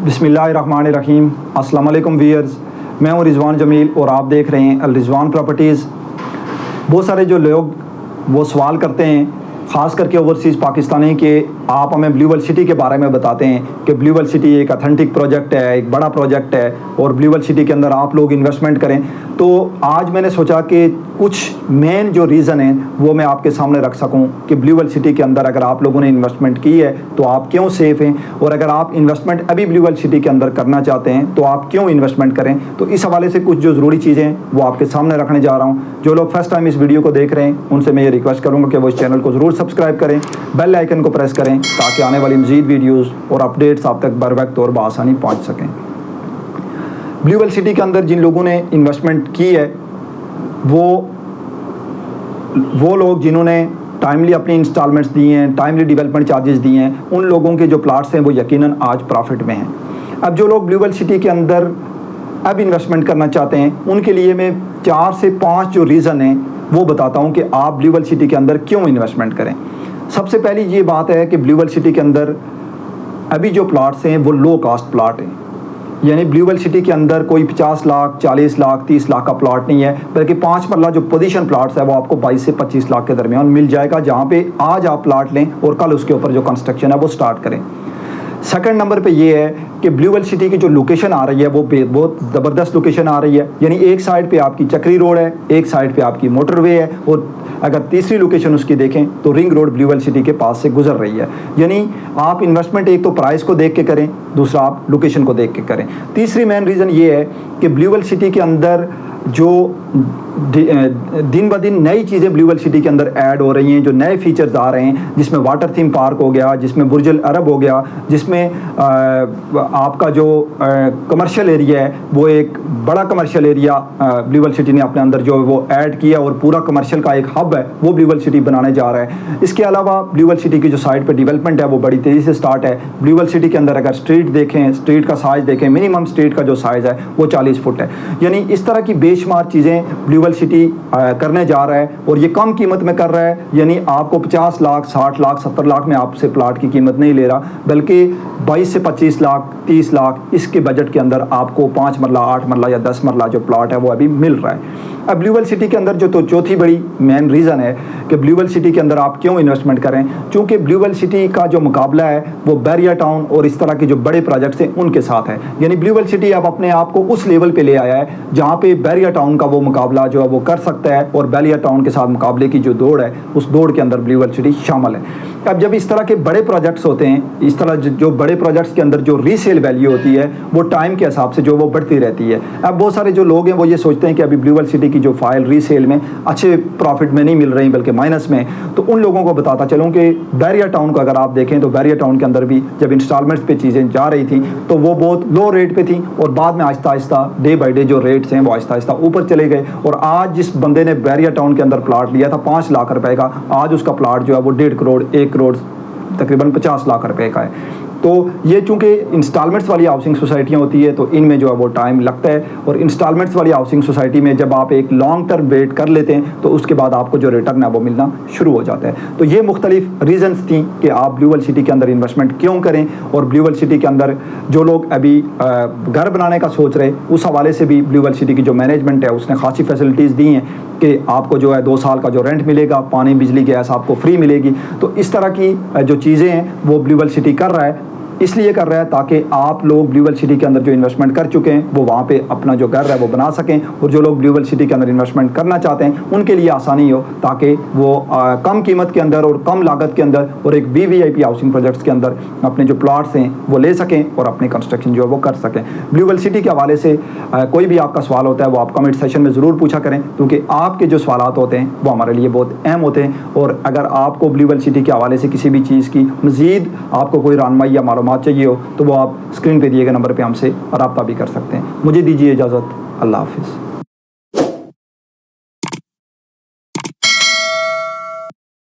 बिस्मिल्लाहिर्रहमानिर्रहीम। अस्सलाम वालेकुम व्यूअर्स, मैं हूं रिजवान जमील और आप देख रहे हैं अल रिजवान प्रॉपर्टीज़। बहुत सारे जो लोग वो सवाल करते हैं, ख़ास करके ओवरसीज़ पाकिस्तानी, के आप हमें ब्लू वर्ल्ड सिटी के बारे में बताते हैं कि ब्लू वर्ल्ड सिटी एक अथेंटिक प्रोजेक्ट है, एक बड़ा प्रोजेक्ट है और ब्लू वर्ल्ड सिटी के अंदर आप लोग इन्वेस्टमेंट करें। तो आज मैंने सोचा कि कुछ मेन जो रीज़न हैं वो मैं आपके सामने रख सकूं कि ब्लू वर्ल्ड सिटी के अंदर अगर आप लोगों ने इन्वेस्टमेंट की है तो आप क्यों सेफ़ हैं, और अगर आप इन्वेस्टमेंट अभी ब्लू वर्ल्ड सिटी के अंदर करना चाहते हैं तो आप क्यों इन्वेस्टमेंट करें। तो इस हवाले से कुछ जो ज़रूरी चीज़ें हैं वो आपके सामने रखने जा रहा हूँ। जो लोग फर्स्ट टाइम इस वीडियो को देख रहे हैं उनसे मैं ये रिक्वेस्ट करूँगा कि वो इस चैनल को ज़रूर सब्सक्राइब करें, बेल आइकन को प्रेस करें ताकि आने वाली मज़ीद वीडियोज़ और अपडेट्स आप तक बर वक्त और बआसानी पहुँच सकें। ब्लू वर्ल्ड सिटी के अंदर जिन लोगों ने इन्वेस्टमेंट की है वो लोग जिन्होंने टाइमली अपनी इंस्टॉलमेंट्स दी हैं, टाइमली डेवलपमेंट चार्जेस दिए हैं, उन लोगों के जो प्लाट्स हैं वो यकीनन आज प्रॉफिट में हैं। अब जो लोग ब्लू वर्ल्ड सिटी के अंदर अब इन्वेस्टमेंट करना चाहते हैं उनके लिए मैं 4 से 5 जो रीज़न हैं वो बताता हूं कि आप ब्लू वर्ल्ड सिटी के अंदर क्यों इन्वेस्टमेंट करें। सबसे पहली ये बात है कि ब्लू वर्ल्ड सिटी के अंदर अभी जो प्लाट्स हैं वो लो कास्ट प्लाट हैं, यानी ब्लू वर्ल्ड सिटी के अंदर कोई 50 लाख, 40 लाख, 30 लाख का प्लाट नहीं है, बल्कि 5 मरला जो पोजीशन प्लाट्स है वो आपको 22 से 25 लाख के दरमियान मिल जाएगा, जहाँ पे आज आप प्लाट लें और कल उसके ऊपर जो कंस्ट्रक्शन है वो स्टार्ट करें। सेकंड नंबर पे ये है कि ब्लू वर्ल्ड सिटी की जो लोकेशन आ रही है वो बहुत ज़बरदस्त लोकेशन आ रही है, यानी एक साइड पे आपकी चक्री रोड है, एक साइड पे आपकी मोटरवे है, और अगर तीसरी लोकेशन उसकी देखें तो ring road blue world city के पास से गुजर रही है। यानी आप इन्वेस्टमेंट एक तो प्राइस को देख के करें, दूसरा आप लोकेशन को देख के करें। तीसरी मेन रीज़न ये है कि ब्लू वर्ल्ड सिटी के अंदर जो दिन ब दिन नई चीज़ें ब्लू वर्ल्ड सिटी के अंदर ऐड हो रही हैं, जो नए फीचर्स आ रहे हैं, जिसमें वाटर थीम पार्क हो गया, जिसमें बुर्ज अरब हो गया, जिसमें आपका जो कमर्शियल एरिया है वो एक बड़ा commercial area blue world city ने अपने अंदर जो वो ऐड किया और पूरा कमर्शियल का एक हब है वो ब्लू वर्ल्ड सिटी बनाने जा रहा है। इसके अलावा ब्लू वर्ल्ड सिटी की जो साइड पर डेवलपमेंट है वो बड़ी तेज़ी से स्टार्ट है। ब्लू वर्ल्ड सिटी के अंदर अगर स्ट्रीट देखें, स्ट्रीट का साइज़ देखें, मिनिमम स्ट्रीट का जो साइज़ है वो 40 फुट है। यानी इस तरह की बेशुमार चीज़ें ब्लू वर्ल्ड सिटी करने जा रहा है और ये कम कीमत में कर रहा है, यानी आपको 50 लाख, 60 लाख, 70 लाख में आपसे प्लाट की कीमत नहीं ले रहा, बल्कि 22 से 25 लाख, 30 लाख इसके बजट के अंदर आपको 5 मरला, 8 मरला या 10 मरला जो प्लाट है वो अभी मिल रहा है। अब ब्लू वर्ल्ड सिटी के अंदर जो तो चौथी बड़ी मेन रीज़न है कि ब्लू वर्ल्ड सिटी के अंदर आप क्यों इन्वेस्टमेंट करें, क्योंकि ब्लू वर्ल्ड सिटी का जो मुकाबला है वो बैरियर टाउन और इस तरह के जो बड़े प्रोजेक्ट्स हैं उनके साथ है। यानी ब्लू वर्ल्ड सिटी अब अपने आप को उस लेवल पे ले आया है जहाँ पे बैरियर टाउन का वो मुकाबला जो है वो कर सकता है, और बैरियर टाउन के साथ मुकाबले की जो दौड़ है उस दौड़ के अंदर ब्लू वर्ल्ड सिटी शामिल है। अब जब इस तरह के बड़े प्रोजेक्ट्स होते हैं, इस तरह जो बड़े प्रोजेक्ट्स के अंदर जो रीसेल वैल्यू होती है वो टाइम के हिसाब से जो वो बढ़ती रहती है। अब बहुत सारे जो लोग हैं वो ये सोचते हैं कि अभी ब्लू वर्ल्ड सिटी की जो फाइल रीसेल में अच्छे प्रॉफिट में नहीं मिल रही बल्कि माइनस में, तो उन लोगों को बताता चलूँ कि बैरियर टाउन को अगर आप देखें तो बैरियर टाउन के अंदर भी जब इंस्टॉलमेंट्स पे चीज़ें जा रही थी तो वो बहुत लो रेट पे थी, और बाद में Aahista Aahista day by day जो रेट्स हैं वो आहिस्ता आहिस्ता ऊपर चले गए, और आज जिस बंदे ने बैरियर टाउन के अंदर प्लाट लिया था 5 लाख रुपए का, आज उसका प्लाट जो है वो 1.5 करोड़, 1 करोड़ तकरीबन 50 लाख रुपए का है। तो ये चूँकि इंस्टॉलमेंट्स वाली हाउसिंग सोसाइटियाँ होती है तो इनमें जो है वो टाइम लगता है, और इंस्टॉलमेंट्स वाली हाउसिंग सोसाइटी में जब आप एक लॉन्ग टर्म वेट कर लेते हैं तो उसके बाद आपको जो रिटर्न है वो मिलना शुरू हो जाता है। तो ये मुख्तलिफ रीज़न्स थी कि आप ब्लू वर्ल्ड सिटी के अंदर इन्वेस्टमेंट क्यों करें, और ब्लू वर्ल्ड सिटी के अंदर जो लोग अभी घर बनाने का सोच रहे उस हवाले से भी ब्लू वर्ल्ड सिटी की जो मैनेजमेंट है उसने खासी फैसिलिटीज़ दी हैं कि आपको जो है 2 साल का जो रेंट मिलेगा, पानी बिजली गैस आपको फ्री मिलेगी। तो इस तरह की जो चीज़ें हैं वो ब्लू वर्ल्ड सिटी कर रहा है, इसलिए कर रहा है ताकि आप लोग ब्लू वर्ल्ड सिटी के अंदर जो इन्वेस्टमेंट कर चुके हैं वो वहाँ पे अपना जो घर है वो बना सकें, और जो लोग ब्लू वर्ल्ड सिटी के अंदर इन्वेस्टमेंट करना चाहते हैं उनके लिए आसानी हो, ताकि वो कम कीमत के अंदर और कम लागत के अंदर और एक VVIP हाउसिंग प्रोजेक्ट्स के अंदर अपने जो प्लाट्स हैं वो ले सकें और अपने कंस्ट्रक्शन जो है वो कर सकें। ब्लू वर्ल्ड सिटी के हवाले से कोई भी आपका सवाल होता है वो आप कमेंट सेशन में ज़रूर पूछा करें, क्योंकि आपके जो सवाल होते हैं वो हमारे लिए बहुत अहम होते हैं। और अगर आपको ब्लू वर्ल्ड सिटी के हवाले से किसी भी चीज़ की मज़ीद आपको कोई रहनुमाई या मालूमात चाहिए हो तो वो आप स्क्रीन पे दिए गए नंबर पे हमसे रब्ता भी कर सकते हैं। मुझे दीजिए इजाज़त, अल्लाह हाफिज़।